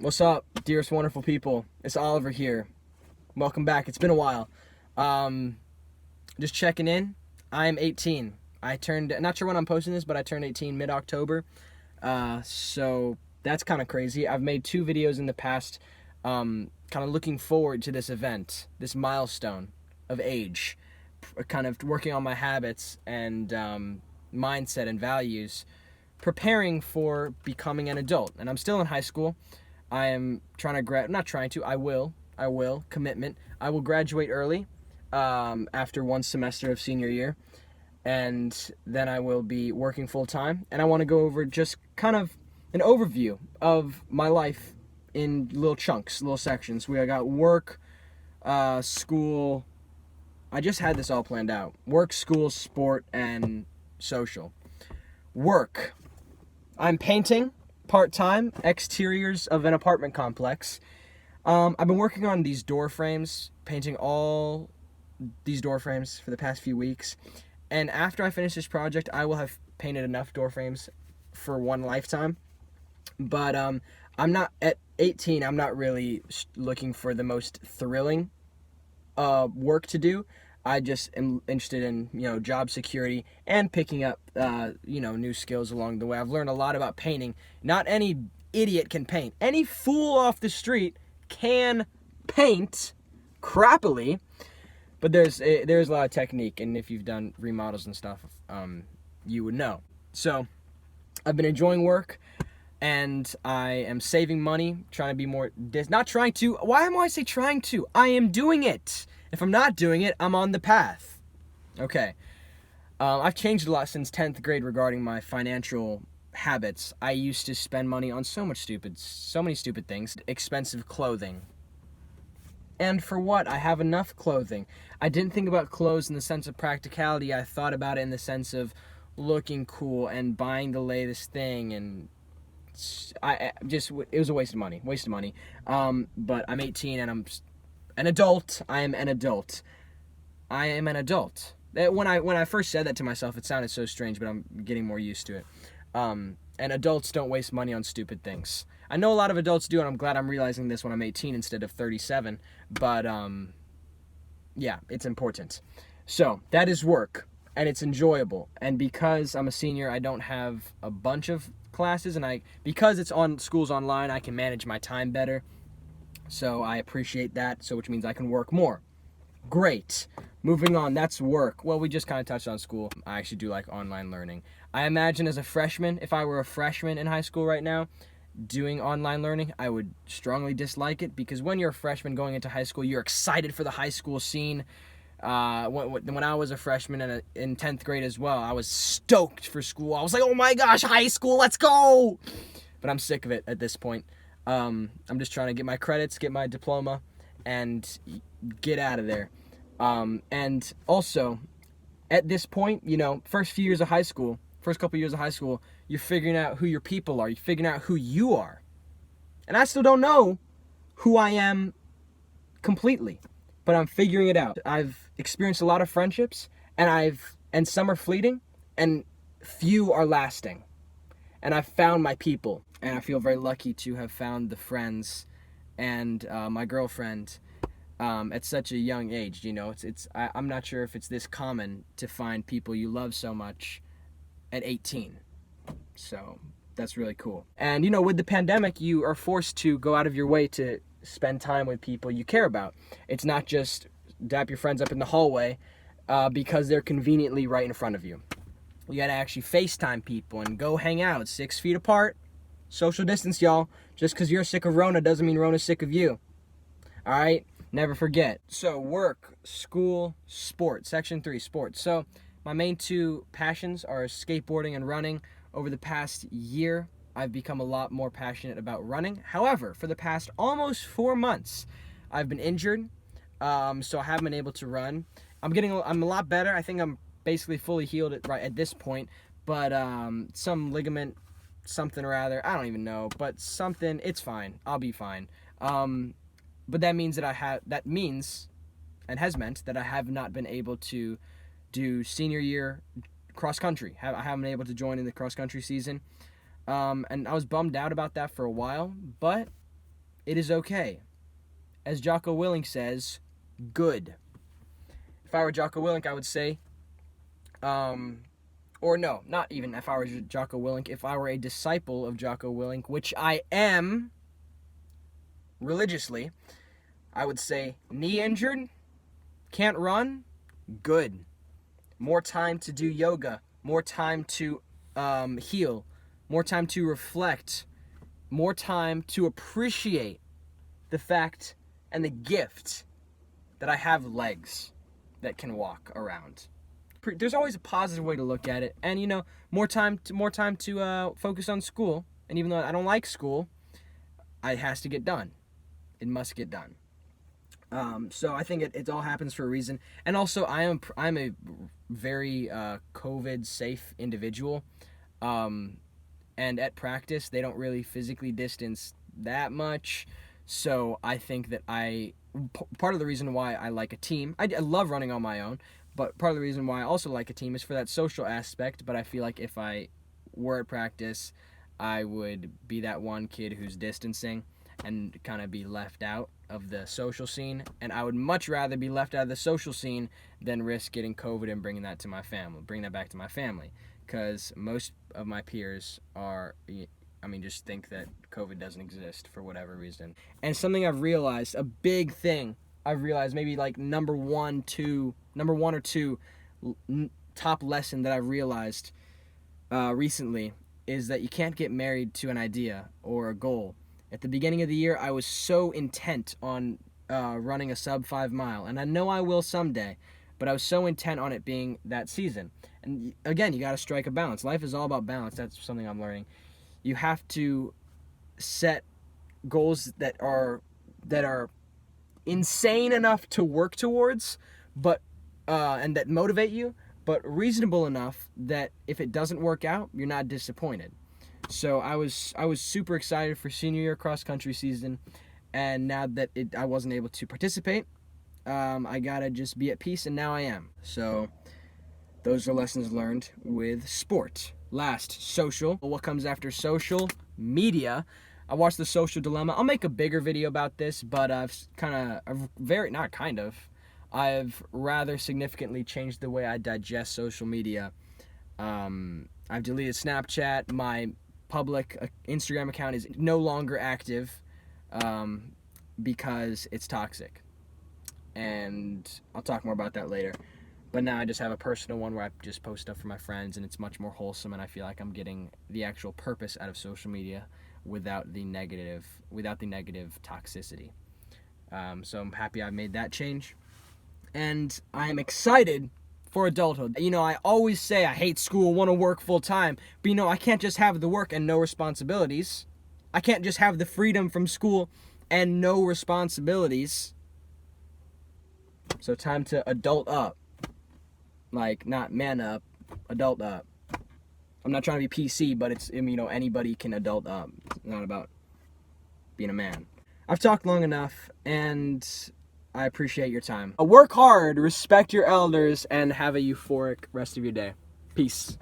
What's up, dearest wonderful people? It's Oliver here. Welcome back. It's been a while. Just checking in. I'm 18. I turned, not sure when I'm posting this, but I turned 18 mid-October. So that's kind of crazy. I've made 2 videos in the past, kind of looking forward to this event, this milestone of age, kind of working on my habits and mindset and values, preparing for becoming an adult. And I'm still in high school. I am trying to not trying to, I will, commitment. I will graduate early, after 1 semester of senior year, and then I will be working full time. And I want to go over just kind of an overview of my life in little chunks, little sections. I got work, school. I just had this all planned out. Work, school, sport, and social. Work. I'm painting part-time exteriors of an apartment complex. I've been working on these door frames, painting all these door frames for the past few weeks. And after I finish this project, I will have painted enough door frames for one lifetime. But I'm not, at 18, I'm not really looking for the most thrilling work to do. I just am interested in, job security and picking up, new skills along the way. I've learned a lot about painting. Not any idiot can paint. Any fool off the street can paint crappily, but there's a lot of technique, and if you've done remodels and stuff, you would know. So I've been enjoying work, and I am saving money, trying to be more, not trying to, why am I say trying to? I am doing it. If I'm not doing it, I'm on the path. Okay. I've changed a lot since 10th grade regarding my financial habits. I used to spend money on so many stupid things. Expensive clothing. And for what? I have enough clothing. I didn't think about clothes in the sense of practicality. I thought about it in the sense of looking cool and buying the latest thing, and it was a waste of money. But I'm 18 and I'm an adult. I am an adult. When I first said that to myself, it sounded so strange, but I'm getting more used to it. And adults don't waste money on stupid things. I know a lot of adults do, and I'm glad I'm realizing this when I'm 18 instead of 37. But yeah, it's important. So that is work, and it's enjoyable. And because I'm a senior, I don't have a bunch of classes, and because school's online, I can manage my time better. So I appreciate that, which means I can work more. Great. Moving on, that's work. Well, we just kind of touched on school. I actually do like online learning. I imagine as a freshman, if I were a freshman in high school right now, doing online learning, I would strongly dislike it, because when you're a freshman going into high school, you're excited for the high school scene. When I was a freshman and in 10th grade as well, I was stoked for school. I was like, oh my gosh, high school, let's go! But I'm sick of it at this point. I'm just trying to get my credits, get my diploma, and get out of there. And also, at this point, first couple years of high school, you're figuring out who your people are. You're figuring out who you are. And I still don't know who I am completely, but I'm figuring it out. I've experienced a lot of friendships, and some are fleeting, and few are lasting. And I've found my people, and I feel very lucky to have found the friends and my girlfriend at such a young age. I'm not sure if it's this common to find people you love so much at 18. So that's really cool. And with the pandemic, you are forced to go out of your way to spend time with people you care about. It's not just dap your friends up in the hallway because they're conveniently right in front of you. You gotta actually FaceTime people and go hang out 6 feet apart. Social distance, y'all. Just because you're sick of Rona doesn't mean Rona's sick of you. Alright? Never forget. So, work, school, sports. Section 3, sports. So, my main 2 passions are skateboarding and running. Over the past year, I've become a lot more passionate about running. However, for the past almost 4 months, I've been injured. So I haven't been able to run. I'm a lot better. I think I'm basically fully healed at this point, but some ligament, something or other, I don't even know, but something, it's fine. I'll be fine. But that means and has meant that I have not been able to do senior year cross country. I haven't been able to join in the cross country season. And I was bummed out about that for a while, but it is okay. As Jocko Willink says, good. If I were Jocko Willink, I would say, or no, not even if I were Jocko Willink, if I were a disciple of Jocko Willink, which I am religiously, I would say, knee injured, can't run, good. More time to do yoga, more time to heal, more time to reflect, more time to appreciate the fact and the gift that I have legs that can walk around. There's always a positive way to look at it, and more time to focus on school. And even though I don't like school, it has to get done. It must get done. So I think it all happens for a reason. And also, I'm a very COVID safe individual. And at practice, they don't really physically distance that much. So I think that part of the reason why I like a team, I love running on my own, but part of the reason why I also like a team is for that social aspect. But I feel like if I were at practice, I would be that one kid who's distancing and kind of be left out of the social scene. And I would much rather be left out of the social scene than risk getting COVID and bring that back to my family. Because most of my peers just think that COVID doesn't exist for whatever reason. And something I've realized, a big thing I've realized, maybe like number one or two top lesson that I've realized recently is that you can't get married to an idea or a goal. At the beginning of the year, I was so intent on running a sub 5 mile, and I know I will someday, but I was so intent on it being that season. And again, you got to strike a balance. Life is all about balance. That's something I'm learning. You have to set goals that are insane enough to work towards, but and that motivate you, but reasonable enough that if it doesn't work out, you're not disappointed. So I was super excited for senior year cross country season, and now that I wasn't able to participate, I gotta just be at peace, and now I am. So those are lessons learned with sport. Last, social. What comes after social? Media. I watched The Social Dilemma. I'll make a bigger video about this, but I've rather significantly changed the way I digest social media. I've deleted Snapchat. My public Instagram account is no longer active because it's toxic. And I'll talk more about that later. But now I just have a personal one where I just post stuff for my friends, and it's much more wholesome, and I feel like I'm getting the actual purpose out of social media without the negative toxicity. So I'm happy I made that change. And I'm excited for adulthood. I always say I hate school, want to work full time, but I can't just have the work and no responsibilities. I can't just have the freedom from school and no responsibilities. So time to adult up. Like, not man up, adult up. I'm not trying to be PC, but it's, anybody can adult up. It's not about being a man. I've talked long enough, and I appreciate your time. Work hard, respect your elders, and have a euphoric rest of your day. Peace.